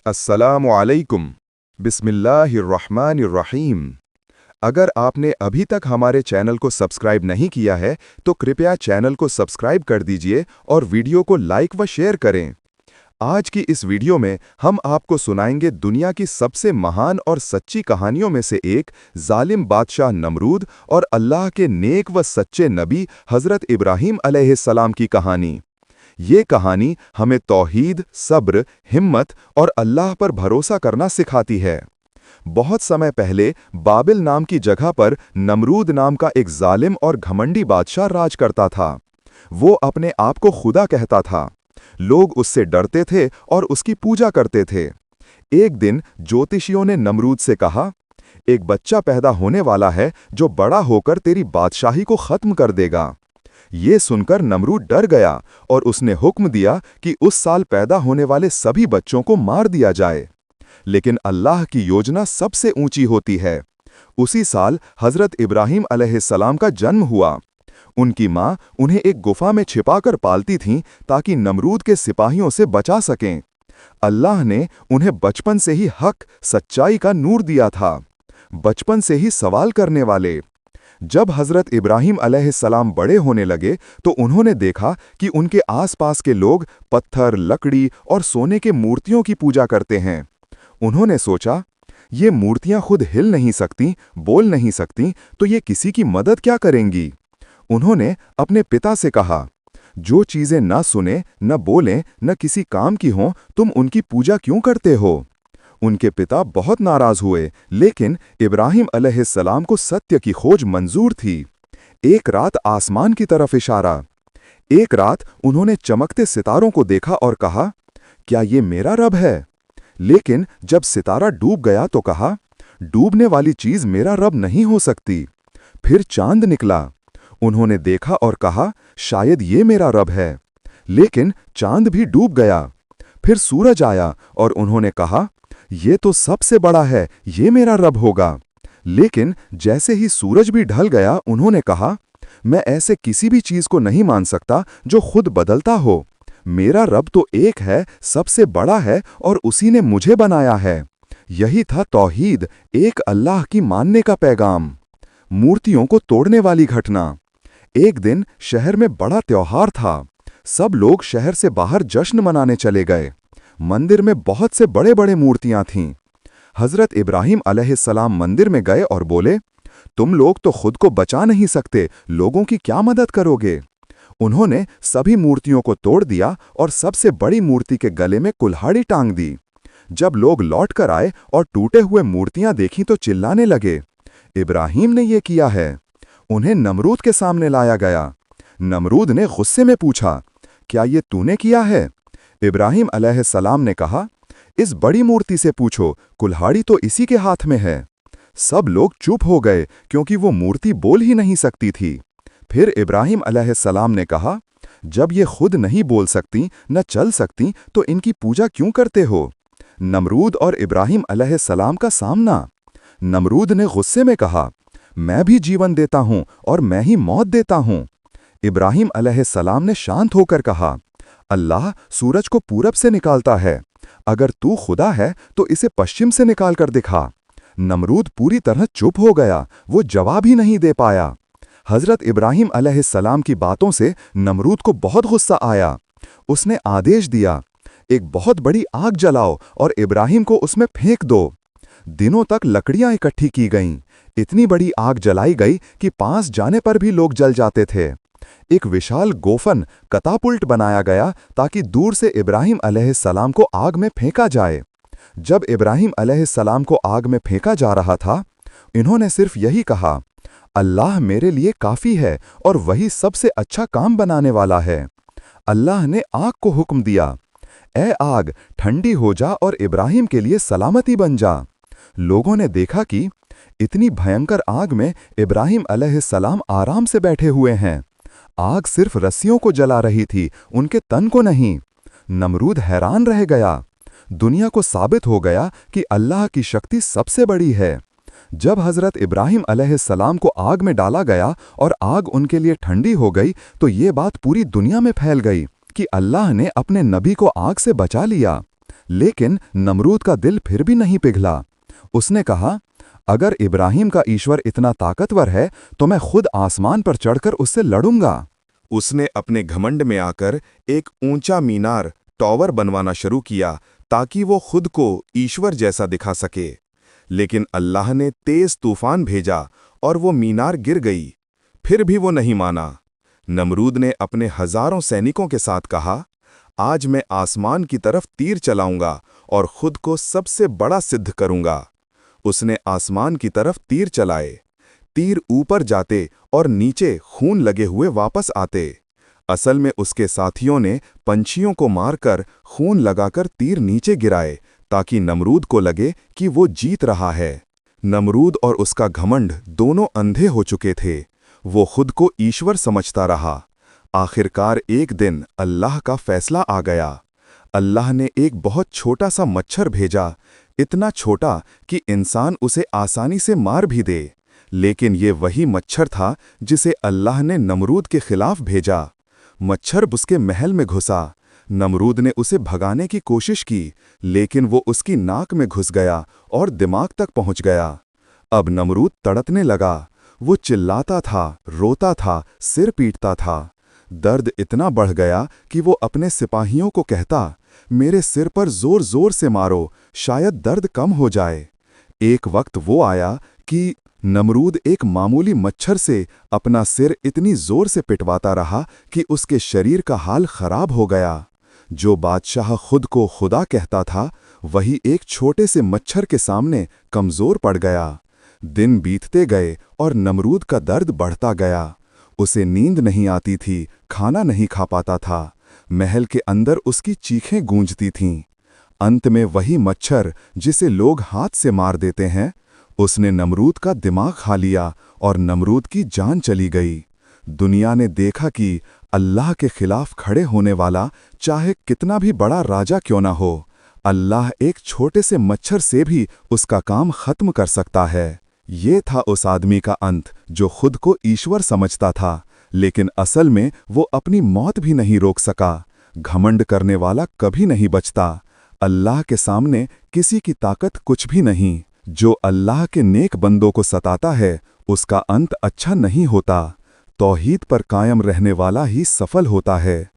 अस्सलामु अलैकुम। बिस्मिल्लाहिर्रहमानिर्रहीम। अगर आपने अभी तक हमारे चैनल को सब्सक्राइब नहीं किया है तो कृपया चैनल को सब्सक्राइब कर दीजिए और वीडियो को लाइक व शेयर करें। आज की इस वीडियो में हम आपको सुनाएंगे दुनिया की सबसे महान और सच्ची कहानियों में से एक जालिम बादशाह नमरूद और अल्लाह के नेक व सच्चे नबी हज़रत इब्राहीम अलैहिस्सलाम की कहानी। ये कहानी हमें तौहीद, सब्र, हिम्मत और अल्लाह पर भरोसा करना सिखाती है। बहुत समय पहले बाबिल नाम की जगह पर नमरूद नाम का एक जालिम और घमंडी बादशाह राज करता था। वो अपने आप को खुदा कहता था। लोग उससे डरते थे और उसकी पूजा करते थे। एक दिन ज्योतिषियों ने नमरूद से कहा, एक बच्चा पैदा होने वाला है जो बड़ा होकर तेरी बादशाही को खत्म कर देगा। ये सुनकर नमरूद डर गया और उसने हुक्म दिया कि उस साल पैदा होने वाले सभी बच्चों को मार दिया जाए। लेकिन अल्लाह की योजना सबसे ऊंची होती है। उसी साल हज़रत इब्राहीम अलैहिस्सलाम का जन्म हुआ। उनकी माँ उन्हें एक गुफा में छिपाकर पालती थीं ताकि नमरूद के सिपाहियों से बचा सकें। अल्लाह ने उन्हें बचपन से ही हक, सच्चाई का नूर दिया था, बचपन से ही सवाल करने वाले। जब हज़रत इब्राहीम अलैहिस्सलाम बड़े होने लगे तो उन्होंने देखा कि उनके आसपास के लोग पत्थर, लकड़ी और सोने के मूर्तियों की पूजा करते हैं। उन्होंने सोचा, ये मूर्तियां खुद हिल नहीं सकती, बोल नहीं सकती, तो ये किसी की मदद क्या करेंगी? उन्होंने अपने पिता से कहा, जो चीज़ें न सुने, न बोलें, न किसी काम की हों, तुम उनकी पूजा क्यों करते हो? उनके पिता बहुत नाराज हुए, लेकिन इब्राहीम अलैहिस्सलाम को सत्य की खोज मंजूर थी। एक रात आसमान की तरफ इशारा। एक रात उन्होंने चमकते सितारों को देखा और कहा, क्या ये मेरा रब है? लेकिन जब सितारा डूब गया तो कहा, डूबने वाली चीज मेरा रब नहीं हो सकती। फिर चांद निकला। उन्होंने देखा और कहा, शायद ये मेरा रब है। लेकिन चांद भी डूब गया। फिर सूरज आया और उन्होंने कहा, ये तो सबसे बड़ा है, ये मेरा रब होगा। लेकिन जैसे ही सूरज भी ढल गया उन्होंने कहा, मैं ऐसे किसी भी चीज को नहीं मान सकता जो खुद बदलता हो। मेरा रब तो एक है, सबसे बड़ा है और उसी ने मुझे बनाया है। यही था तौहीद, एक अल्लाह की मानने का पैगाम। मूर्तियों को तोड़ने वाली घटना। एक दिन शहर में बड़ा त्योहार था। सब लोग शहर से बाहर जश्न मनाने चले गए। मंदिर में बहुत से बड़े बड़े मूर्तियां थीं। हज़रत इब्राहीम अलैहिस्सलाम मंदिर में गए और बोले, तुम लोग तो खुद को बचा नहीं सकते, लोगों की क्या मदद करोगे? उन्होंने सभी मूर्तियों को तोड़ दिया और सबसे बड़ी मूर्ति के गले में कुल्हाड़ी टांग दी। जब लोग लौट कर आए और टूटे हुए मूर्तियां देखीं तो चिल्लाने लगे, इब्राहीम ने ये किया है। उन्हें नमरूद के सामने लाया गया। नमरूद ने गुस्से में पूछा, क्या ये तूने किया है? इब्राहीम अलैहिस्सलाम ने कहा, इस बड़ी मूर्ति से पूछो, कुल्हाड़ी तो इसी के हाथ में है। सब लोग चुप हो गए क्योंकि वो मूर्ति बोल ही नहीं सकती थी। फिर इब्राहीम अलैहिस्सलाम ने कहा, जब ये खुद नहीं बोल सकती, न चल सकती, तो इनकी पूजा क्यों करते हो? नमरूद और इब्राहीम अलैहिस्सलाम का सामना। नमरूद ने गुस्से में कहा, मैं भी जीवन देता हूं और मैं ही मौत देता हूं। इब्राहीम अलैहिस्सलाम ने शांत होकर कहा, अल्लाह सूरज को पूरब से निकालता है। अगर तू खुदा है तो इसे पश्चिम से निकाल कर दिखा। नमरूद पूरी तरह चुप हो गया, वो जवाब ही नहीं दे पाया। हज़रत इब्राहीम अलैहिस्सलाम की बातों से नमरूद को बहुत गुस्सा आया। उसने आदेश दिया, एक बहुत बड़ी आग जलाओ और इब्राहीम को उसमें फेंक दो। दिनों तक लकड़ियां इकट्ठी की गईं। इतनी बड़ी आग जलाई गई कि पास जाने पर भी लोग जल जाते थे। एक विशाल गोफन, कतापुल्ट बनाया गया ताकि दूर से इब्राहीम अलैहिस्सलाम को आग में फेंका जाए। जब इब्राहीम अलैहिस्सलाम को आग में फेंका जा रहा था, इन्होंने सिर्फ यही कहा, अल्लाह मेरे लिए काफ़ी है और वही सबसे अच्छा काम बनाने वाला है। अल्लाह ने आग को हुक्म दिया, ए आग, ठंडी हो जा और इब्राहीम के लिए सलामती बन जा। लोगों ने देखा कि इतनी भयंकर आग में इब्राहीम अलैहिस्सलाम आराम से बैठे हुए हैं। आग सिर्फ रस्सियों को जला रही थी, उनके तन को नहीं। नमरूद हैरान रह गया। दुनिया को साबित हो गया कि अल्लाह की शक्ति सबसे बड़ी है। जब हज़रत इब्राहीम अलैहिस्सलाम को आग में डाला गया और आग उनके लिए ठंडी हो गई तो ये बात पूरी दुनिया में फैल गई कि अल्लाह ने अपने नबी को आग से बचा लिया। लेकिन नमरूद का दिल फिर भी नहीं पिघला। उसने कहा, अगर इब्राहिम का ईश्वर इतना ताकतवर है तो मैं खुद आसमान पर चढ़कर उससे लड़ूंगा। उसने अपने घमंड में आकर एक ऊंचा मीनार टॉवर बनवाना शुरू किया ताकि वो खुद को ईश्वर जैसा दिखा सके। लेकिन अल्लाह ने तेज तूफान भेजा और वो मीनार गिर गई। फिर भी वो नहीं माना। नमरूद ने अपने हजारों सैनिकों के साथ कहा, आज मैं आसमान की तरफ तीर चलाऊंगा और खुद को सबसे बड़ा सिद्ध करूंगा। उसने आसमान की तरफ तीर चलाए। तीर ऊपर जाते और नीचे खून लगे हुए वापस आते। असल में उसके साथियों ने पंछियों को मारकर खून लगाकर तीर नीचे गिराए ताकि नमरूद को लगे कि वो जीत रहा है। नमरूद और उसका घमंड दोनों अंधे हो चुके थे। वो खुद को ईश्वर समझता रहा। आखिरकार एक दिन अल्लाह का फैसला आ गया। अल्लाह ने एक बहुत छोटा सा मच्छर भेजा, इतना छोटा कि इंसान उसे आसानी से मार भी दे। लेकिन ये वही मच्छर था जिसे अल्लाह ने नमरूद के खिलाफ भेजा। मच्छर उसके महल में घुसा। नमरूद ने उसे भगाने की कोशिश की, लेकिन वो उसकी नाक में घुस गया और दिमाग तक पहुंच गया। अब नमरूद तड़पने लगा। वो चिल्लाता था, रोता था, सिर पीटता था। दर्द इतना बढ़ गया कि वो अपने सिपाहियों को कहता, मेरे सिर पर जोर जोर से मारो, शायद दर्द कम हो जाए। एक वक्त वो आया कि नमरूद एक मामूली मच्छर से अपना सिर इतनी जोर से पिटवाता रहा कि उसके शरीर का हाल खराब हो गया। जो बादशाह खुद को खुदा कहता था, वही एक छोटे से मच्छर के सामने कमजोर पड़ गया। दिन बीतते गए और नमरूद का दर्द बढ़ता गया। उसे नींद नहीं आती थी, खाना नहीं खा पाता था। महल के अंदर उसकी चीखें गूंजती थीं। अंत में वही मच्छर जिसे लोग हाथ से मार देते हैं, उसने नमरूद का दिमाग खा लिया और नमरूद की जान चली गई। दुनिया ने देखा कि अल्लाह के खिलाफ खड़े होने वाला चाहे कितना भी बड़ा राजा क्यों ना हो, अल्लाह एक छोटे से मच्छर से भी उसका काम खत्म कर सकता है। ये था उस आदमी का अंत जो खुद को ईश्वर समझता था, लेकिन असल में वो अपनी मौत भी नहीं रोक सका। घमंड करने वाला कभी नहीं बचता। अल्लाह के सामने किसी की ताकत कुछ भी नहीं। जो अल्लाह के नेक बंदों को सताता है, उसका अंत अच्छा नहीं होता। तौहीद पर कायम रहने वाला ही सफल होता है।